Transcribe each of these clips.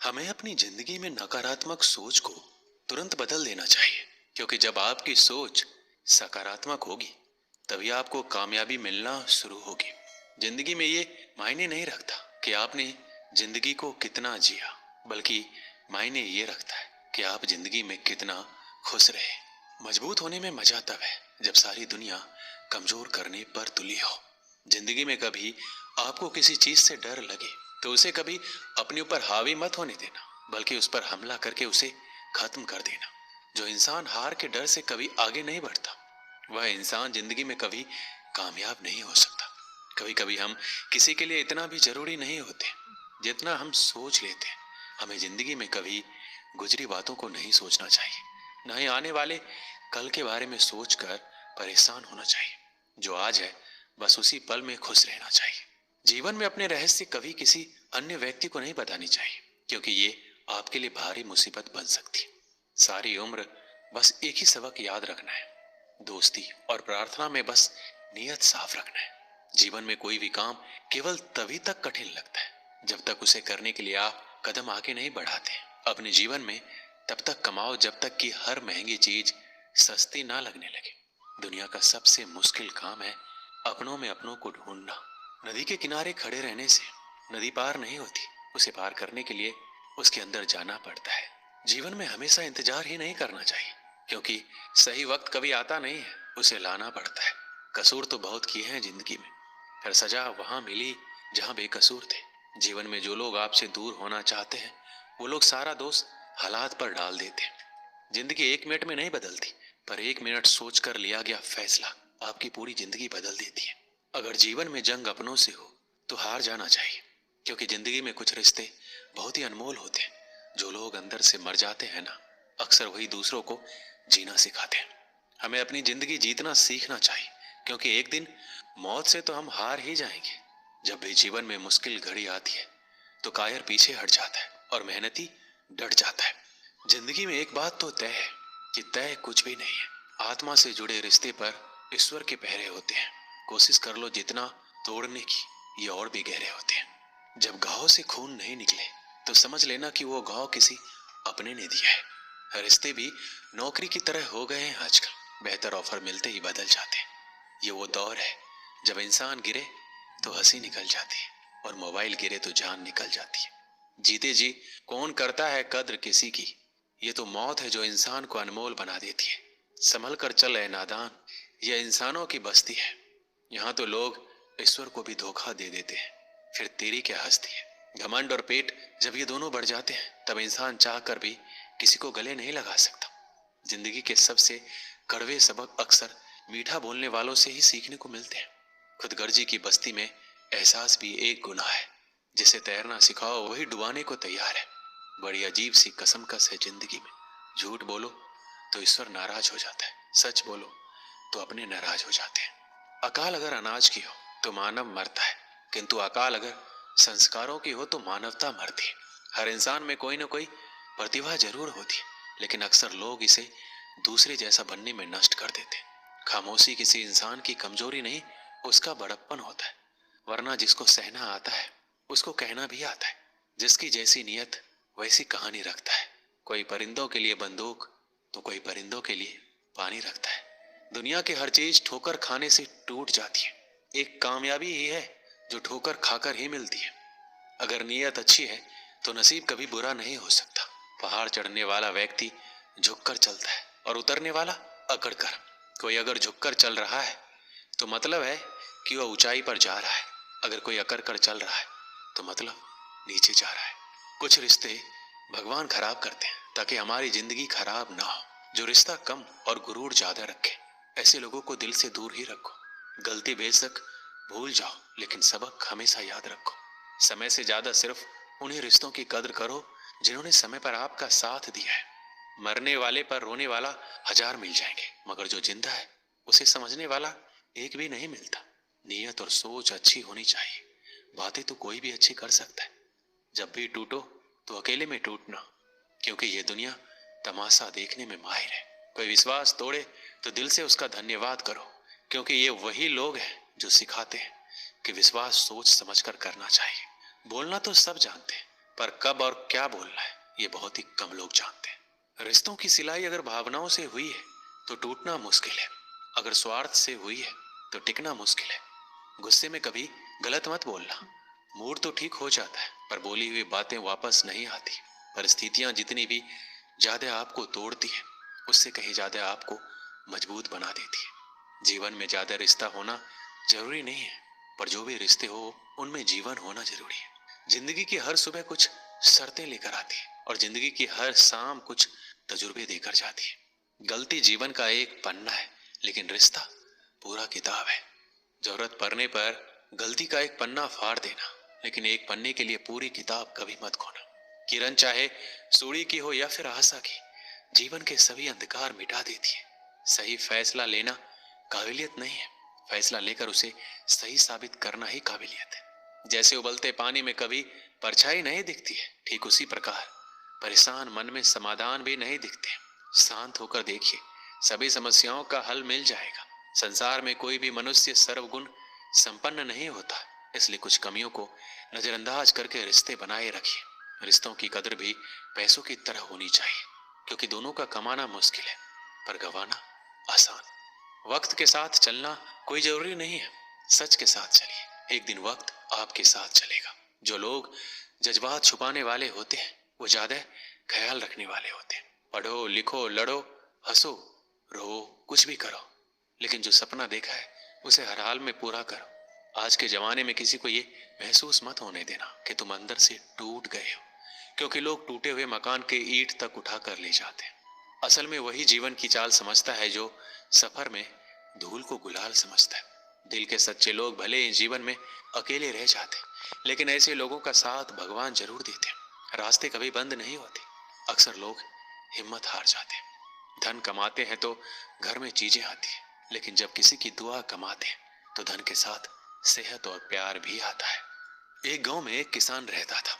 हमें अपनी जिंदगी में नकारात्मक सोच को तुरंत बदल देना चाहिए, क्योंकि जब आपकी सोच सकारात्मक होगी तभी आपको कामयाबी मिलना शुरू होगी। जिंदगी में ये मायने नहीं रखता कि आपने जिंदगी को कितना जिया, बल्कि मायने ये रखता है कि आप जिंदगी में कितना खुश रहे। मजबूत होने में मजा तब है जब सारी दुनिया कमजोर करने पर तुली हो। जिंदगी में कभी आपको किसी चीज से डर लगे तो उसे कभी अपने ऊपर हावी मत होने देना, बल्कि उस पर हमला करके उसे खत्म कर देना। जो इंसान हार के डर से कभी आगे नहीं बढ़ता वह इंसान जिंदगी में कभी कामयाब नहीं हो सकता। कभी कभी हम किसी के लिए इतना भी जरूरी नहीं होते जितना हम सोच लेते हैं। हमें जिंदगी में कभी गुजरी बातों को नहीं सोचना चाहिए, न ही आने वाले कल के बारे में सोचकर परेशान होना चाहिए। जो आज है बस उसी पल में खुश रहना चाहिए। जीवन में अपने रहस्य कभी किसी अन्य व्यक्ति को नहीं बतानी चाहिए, क्योंकि ये आपके लिए भारी मुसीबत बन सकती है। सारी उम्र बस एक ही सबक याद रखना है, दोस्ती और प्रार्थना में बस नियत साफ रखना है। जीवन में कोई भी काम केवल तभी तक कठिन लगता है जब तक उसे करने के लिए आप कदम आगे नहीं बढ़ाते। अपने जीवन में तब तक कमाओ जब तक कि हर महंगी चीज सस्ती ना लगने लगे। दुनिया का सबसे मुश्किल काम है अपनों में अपनों को ढूंढना। नदी के किनारे खड़े रहने से नदी पार नहीं होती, उसे पार करने के लिए उसके अंदर जाना पड़ता है। जीवन में हमेशा इंतजार ही नहीं करना चाहिए, क्योंकि सही वक्त कभी आता नहीं है, उसे लाना पड़ता है। कसूर तो बहुत किए हैं जिंदगी में, पर सजा वहां मिली जहां बेकसूर थे। जीवन में जो लोग आपसे दूर होना चाहते हैं वो लोग सारा दोष हालात पर डाल देते हैं। जिंदगी एक मिनट में नहीं बदलती, पर एक मिनट सोचकर लिया गया फैसला आपकी पूरी जिंदगी बदल देती है। अगर जीवन में जंग अपनों से हो तो हार जाना चाहिए, क्योंकि जिंदगी में कुछ रिश्ते बहुत ही अनमोल होते हैं। जो लोग अंदर से मर जाते हैं ना, अक्सर वही दूसरों को जीना सिखाते हैं। हमें अपनी जिंदगी जीतना सीखना चाहिए, क्योंकि एक दिन मौत से तो हम हार ही जाएंगे। जब भी जीवन में मुश्किल घड़ी आती है तो कायर पीछे हट जाता है और मेहनती डट जाता है। जिंदगी में एक बात तो तय है कि तय कुछ भी नहीं है। आत्मा से जुड़े रिश्ते पर ईश्वर के पहरे होते हैं। कोशिश कर लो जितना तोड़ने की, ये और भी गहरे होते हैं। जब घाव से खून नहीं निकले तो समझ लेना कि वो घाव किसी अपने ने दिया है। रिश्ते भी नौकरी की तरह हो गए हैं आजकल, बेहतर ऑफर मिलते ही बदल जाते हैं। ये वो दौर है जब इंसान गिरे तो हंसी निकल जाती है और मोबाइल गिरे तो जान निकल जाती है। जीते जी कौन करता है कद्र किसी की, ये तो मौत है जो इंसान को अनमोल बना देती है। संभल कर चल ए नादान, यह इंसानों की बस्ती है। यहाँ तो लोग ईश्वर को भी धोखा दे देते हैं, फिर तेरी क्या हस्ती है। घमंड और पेट जब ये दोनों बढ़ जाते हैं तब इंसान चाह कर भी किसी को गले नहीं लगा सकता। जिंदगी के सबसे कड़वे सबक अक्सर मीठा बोलने वालों से ही सीखने को मिलते हैं। खुदगर्जी की बस्ती में एहसास भी एक गुनाह है। जिसे तैरना सिखाओ वही डुबाने को तैयार है। बड़ी अजीब सी कसमकस है जिंदगी में। झूठ बोलो तो ईश्वर नाराज हो जाता है, सच बोलो तो अपने नाराज हो जाते हैं। अकाल अगर अनाज की हो तो मानव मरता है, किंतु अकाल अगर संस्कारों की हो तो मानवता मरती है। हर इंसान में कोई न कोई प्रतिभा जरूर होती है, लेकिन अक्सर लोग इसे दूसरे जैसा बनने में नष्ट कर देते हैं। खामोशी किसी इंसान की कमजोरी नहीं, उसका बड़प्पन होता है। वरना जिसको सहना आता है उसको कहना भी आता है। जिसकी जैसी नियत वैसी कहानी रखता है। कोई परिंदों के लिए बंदूक तो कोई परिंदों के लिए पानी रखता है। दुनिया की हर चीज ठोकर खाने से टूट जाती है। एक कामयाबी ही है जो ठोकर खाकर ही मिलती है। अगर नीयत अच्छी है तो नसीब कभी बुरा नहीं हो सकता। पहाड़ चढ़ने वाला व्यक्ति झुककर चलता है और उतरने वाला अकड़ कर। कोई अगर झुककर चल रहा है तो मतलब है कि वह ऊंचाई पर जा रहा है। अगर कोई अकड़ कर चल रहा है तो मतलब नीचे जा रहा है। कुछ रिश्ते भगवान खराब करते हैं ताकि हमारी जिंदगी खराब ना हो। जो रिश्ता कम और गुरूर ज्यादा रखे ऐसे लोगों को दिल से दूर ही रखो। गलती बेशक भूल जाओ, लेकिन सबक हमेशा याद रखो। समय से ज्यादा सिर्फ उन्हीं रिश्तों की कद्र करो जिन्होंने समय पर आपका साथ दिया है। मरने वाले पर रोने वाला 1000 मिल जाएंगे, मगर जो जिंदा है उसे समझने वाला एक भी नहीं मिलता। नियत और सोच अच्छी होनी चाहिए। बातें तो कोई भी अच्छी कर सकता है। जब भी टूटो तो अकेले में टूटना, क्योंकि ये दुनिया तमाशा देखने में माहिर है। कोई विश्वास तोड़े तो दिल से उसका धन्यवाद करो, क्योंकि ये वही लोग हैं जो सिखाते हैं कि विश्वास सोच समझकर करना चाहिए। बोलना तो सब जानते हैं, पर कब और क्या बोलना है ये बहुत ही कम लोग जानते हैं। रिश्तों की सिलाई अगर भावनाओं से हुई है तो टूटना मुश्किल है, अगर स्वार्थ से हुई है तो टिकना मुश्किल है। गुस्से में कभी गलत मत बोलना, मूड तो ठीक हो जाता है पर बोली हुई बातें वापस नहीं आती। परिस्थितियां जितनी भी ज्यादा आपको तोड़ती है उससे कहीं ज्यादा आपको मजबूत बना देती है। जीवन में ज्यादा रिश्ता होना जरूरी नहीं है, पर जो भी रिश्ते हो उनमें जीवन होना जरूरी है। जिंदगी की हर सुबह कुछ शर्तें लेकर आती है और जिंदगी की हर शाम कुछ तजुर्बे देकर जाती है। गलती जीवन का एक पन्ना है लेकिन रिश्ता पूरा किताब है। जरूरत पड़ने पर गलती का एक पन्ना फाड़ देना, लेकिन एक पन्ने के लिए पूरी किताब कभी मत खोना। किरण चाहे सूर्य की हो या फिर आशा की, जीवन के सभी अंधकार मिटा देती है। सही फैसला लेना काबिलियत नहीं है, फैसला लेकर उसे सही साबित करना ही काबिलियत है। जैसे उबलते पानी में कभी परछाई नहीं दिखती है, ठीक उसी प्रकार परेशान मन में समाधान भी नहीं दिखते। शांत होकर देखिए, सभी समस्याओं का हल मिल जाएगा। संसार में कोई भी मनुष्य सर्वगुण संपन्न नहीं होता, इसलिए कुछ कमियों को नजरअंदाज करके रिश्ते बनाए रखिए। रिश्तों की कदर भी पैसों की तरह होनी चाहिए, क्योंकि दोनों का कमाना मुश्किल है पर गंवाना आसान। वक्त के साथ चलना कोई जरूरी नहीं है, सच के साथ चलिए, एक दिन वक्त आपके साथ चलेगा। जो लोग जज्बात छुपाने वाले होते हैं वो ज्यादा ख्याल रखने वाले होते हैं। पढ़ो लिखो लड़ो हंसो रो कुछ भी करो, लेकिन जो सपना देखा है उसे हर हाल में पूरा करो। आज के जमाने में किसी को ये महसूस मत होने देना कि तुम अंदर से टूट गए हो, क्योंकि लोग टूटे हुए मकान के ईंट तक उठा कर ले जाते हैं। असल में वही जीवन की चाल समझता है जो सफर में धूल को गुलाल समझता है। दिल के सच्चे लोग भले ही जीवन में अकेले रह जाते, लेकिन ऐसे लोगों का साथ भगवान जरूर देते हैं। रास्ते कभी बंद नहीं होते, अक्सर लोग हिम्मत हार जाते हैं। धन कमाते हैं तो घर में चीजें आती है, लेकिन जब किसी की दुआ कमाते हैं तो धन के साथ सेहत और प्यार भी आता है। एक गांव में एक किसान रहता था।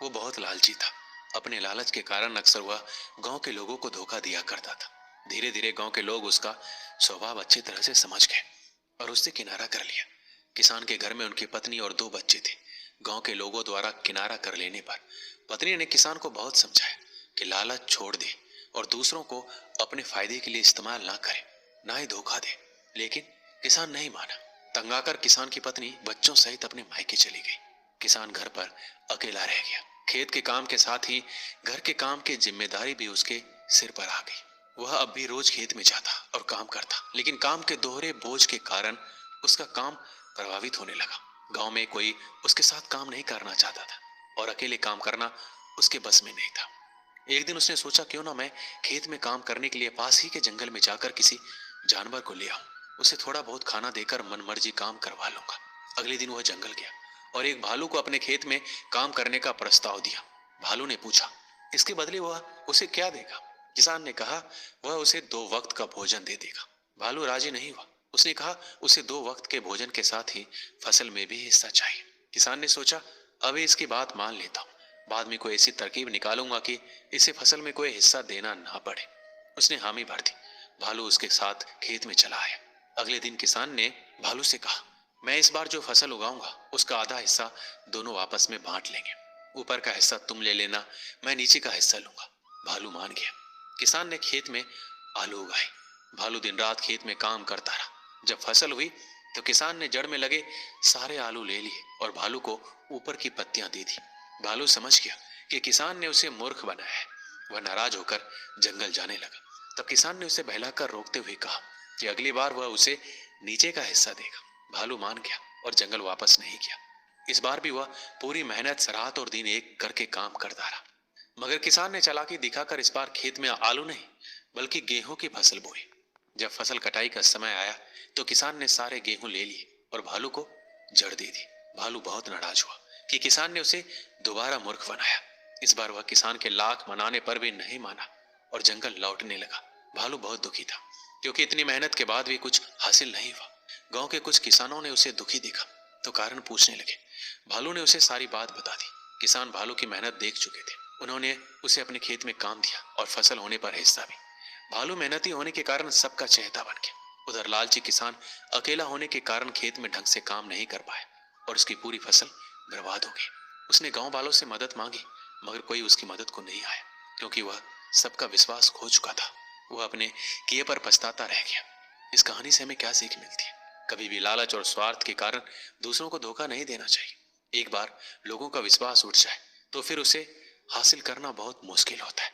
वो बहुत लालची था। अपने लालच के कारण अक्सर वह गांव के लोगों को धोखा दिया करता था। धीरे धीरे गांव के लोग उसका स्वभाव अच्छी तरह से समझ गए और उससे किनारा कर लिया। किसान के घर में उनकी पत्नी और 2 बच्चे थे। गांव के लोगों द्वारा किनारा कर लेने पर पत्नी ने किसान को बहुत समझाया कि लालच छोड़ दे और दूसरों को अपने फायदे के लिए इस्तेमाल ना करे, ना ही धोखा दे। लेकिन किसान नहीं माना। तंग आकर किसान की पत्नी बच्चों सहित अपने मायके चली गई। किसान घर पर अकेला रह गया। खेत के काम के साथ ही घर के काम की जिम्मेदारी भी उसके सिर पर आ गई। वह अब भी रोज खेत में जाता और काम करता, लेकिन काम के दोहरे बोझ के कारण उसका काम प्रभावित होने लगा। गांव में कोई उसके साथ काम नहीं करना चाहता था और अकेले काम करना उसके बस में नहीं था। एक दिन उसने सोचा क्यों ना मैं खेत में काम करने के लिए पास ही के जंगल में जाकर किसी जानवर को ले आऊं, उसे थोड़ा बहुत खाना देकर मनमर्जी काम करवा लूंगा। अगले दिन वह जंगल गया और एक भालू को अपने खेत में काम करने का प्रस्ताव दिया। भालू ने पूछा इसके बदले वह उसे क्या देगा। किसान ने कहा वह उसे 2 वक्त का भोजन दे देगा। भालू राजी नहीं हुआ। उसने कहा उसे 2 वक्त के भोजन के साथ ही फसल में भी हिस्सा चाहिए। किसान ने सोचा अभी इसकी बात मान लेता हूँ, बाद में कोई ऐसी तरकीब निकालूंगा कि इसे फसल में कोई हिस्सा देना ना पड़े। उसने हामी भर दी। भालू उसके साथ खेत में चला आया। अगले दिन किसान ने भालू से कहा मैं इस बार जो फसल उगाऊंगा उसका आधा हिस्सा दोनों आपस में बांट लेंगे। ऊपर का हिस्सा तुम ले लेना, मैं नीचे का हिस्सा लूंगा। भालू मान गया। किसान ने खेत में आलू उगाए। भालू दिन रात खेत में काम करता रहा। जब फसल हुई तो किसान ने जड़ में लगे सारे आलू ले लिए और भालू को ऊपर की पत्तियां दे दी। भालू समझ गया कि किसान ने उसे मूर्ख बनाया है। वह नाराज होकर जंगल जाने लगा। तब किसान ने उसे बहलाकर रोकते हुए कहा कि अगली बार वह उसे नीचे का हिस्सा देगा। भालू मान गया और जंगल वापस नहीं गया। इस बार भी वह पूरी मेहनत रात और दिन एक करके काम करता रहा। मगर किसान ने चालाकी दिखाकर इस बार खेत में आलू नहीं बल्कि गेहूं की फसल बोई। जब फसल कटाई का समय आया तो किसान ने सारे गेहूं ले लिए और भालू को जड़ दे दी। भालू बहुत नाराज हुआ कि किसान ने उसे दोबारा मूर्ख बनाया। इस बार वह किसान के लाख मनाने पर भी नहीं माना और जंगल लौटने लगा। भालू बहुत दुखी था क्योंकि इतनी मेहनत के बाद भी कुछ हासिल नहीं हुआ। गांव के कुछ किसानों ने उसे दुखी देखा तो कारण पूछने लगे। भालू ने उसे सारी बात बता दी। किसान भालू की मेहनत देख चुके थे। उन्होंने उसे अपने खेत में काम दिया और फसल होने पर हिस्सा भी। भालू मेहनती होने के कारण सबका चहेता बन गया। उधर लालची किसान अकेला होने के कारण खेत में ढंग से काम नहीं कर पाया और उसकी पूरी फसल बर्बाद हो गई। उसने गांव वालों से मदद मांगी मगर कोई उसकी मदद को नहीं आया, क्योंकि वह सबका विश्वास खो चुका था। वह अपने किए पर पछताता रह गया। इस कहानी से हमें क्या सीख मिलती है? कभी भी लालच और स्वार्थ के कारण दूसरों को धोखा नहीं देना चाहिए। एक बार लोगों का विश्वास उठ जाए तो फिर उसे हासिल करना बहुत मुश्किल होता है।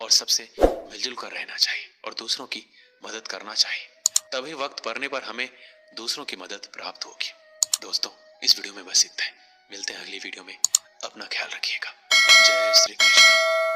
और सबसे मिलजुल कर रहना चाहिए और दूसरों की मदद करना चाहिए। तभी वक्त पड़ने पर हमें दूसरों की मदद प्राप्त होगी। दोस्तों, इस वीडियो में बस इतना है। मिलते हैं अगली वीडियो में। अपना ख्याल रखिएगा। जय श्री कृष्ण।